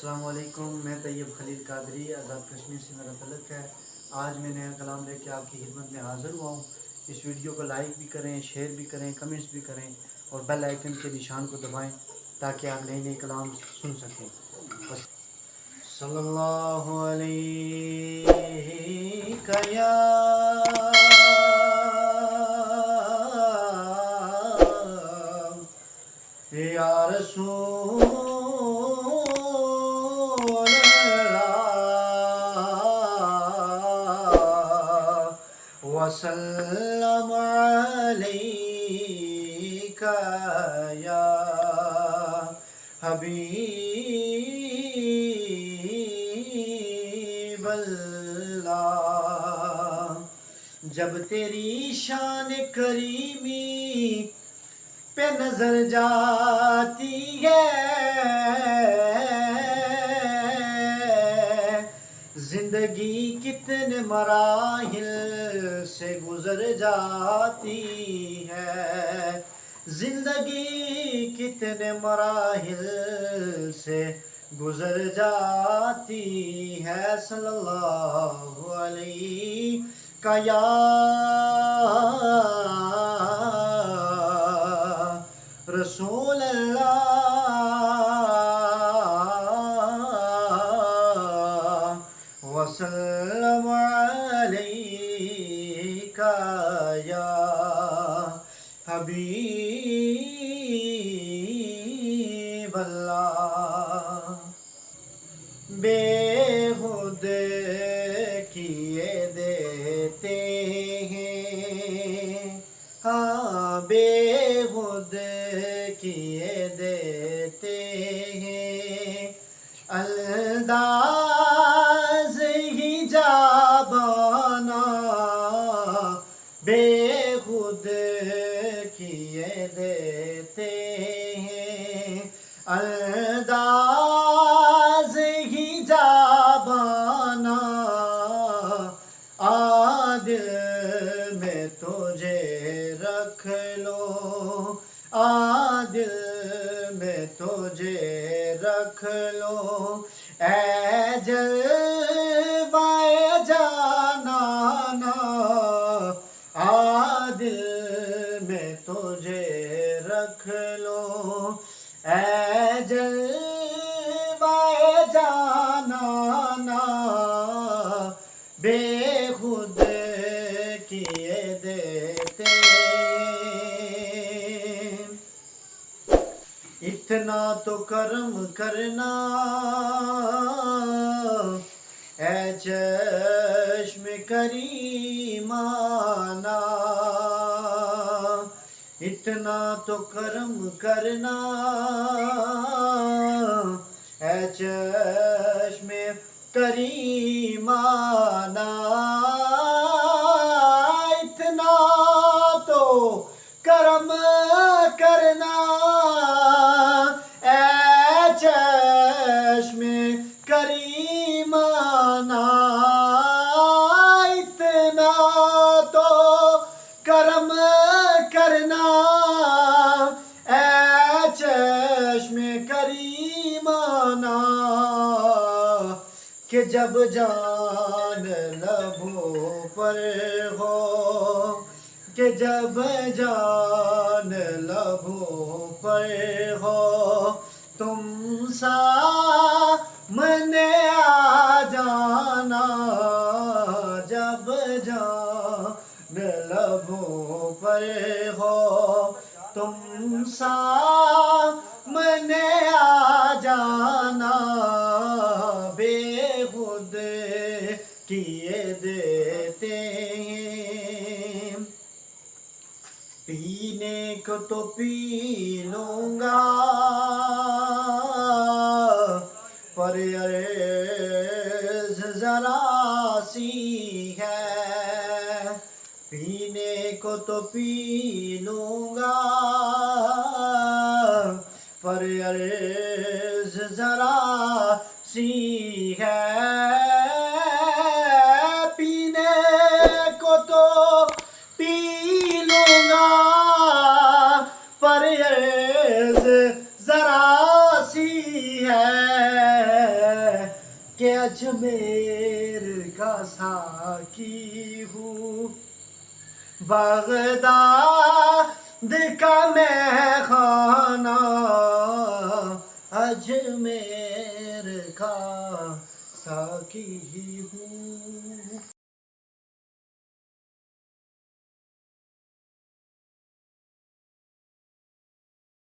السلام علیکم، میں طیب خلیل قادری آزاد کشمیر سے میرا تعلق ہے۔ آج میں نیا کلام لے کے آپ کی خدمت میں حاضر ہوا ہوں۔ اس ویڈیو کو لائک بھی کریں، شیئر بھی کریں، کمنٹس بھی کریں اور بیل آئیکن کے نشان کو دبائیں تاکہ آپ نئے نئے کلام سن سکیں۔ صلی اللہ علیہ یا رسول وسلم علیک یا حبیب اللہ۔ جب تیری شان کریمی پہ نظر جاتی ہے، زندگی کتنے مراحل سے گزر جاتی ہے، زندگی کتنے مراحل سے گزر جاتی ہے۔ صلی اللہ علیہ یا رسول اللہ وسلم علیک یا حبیب اللہ۔ بے خود کیے دیتے ہیں، ہاں بے خود کیے دیتے ہیں، انداز ہی جابانا بے خود کیے دیتے ہیں، انداز ہی جابانا عادل میں تجھے رکھ لو، عادل میں تجھے رکھ لو، اے جلوۂ جانانا عادل میں تجھے رکھ لو، اے جلوۂ جانانا بے خود کیے دیتے۔ اتنا تو کرم کرنا اے چشم کریمانہ، اتنا تو کرم کرنا اے چشم کریمانہ، اتنا تو کرم کرنا اے چشم کریمانہ، اتنا تو کرم کرنا اے چشم کریمانہ، کہ جب جان لبوں پر ہو، کہ جب جان لبوں پر ہو، تم سامنے آ جانا، جب جان لبوں پر ہو، تم سامنے آ جانا بے خود کیے دیتے ہیں۔ پینے کو تو پی لوں گا پر عرض ذرا سی ہے، پینے کو تو پی لوں گا پر عرض ذرا سی ہے، پینے کو تو پی لوں گا پر عرض ذرا سی ہے، کہ اجمیر کا ساقی ہوں، بغداد کا میں خانہ اجمیر کا ساقی ہوں۔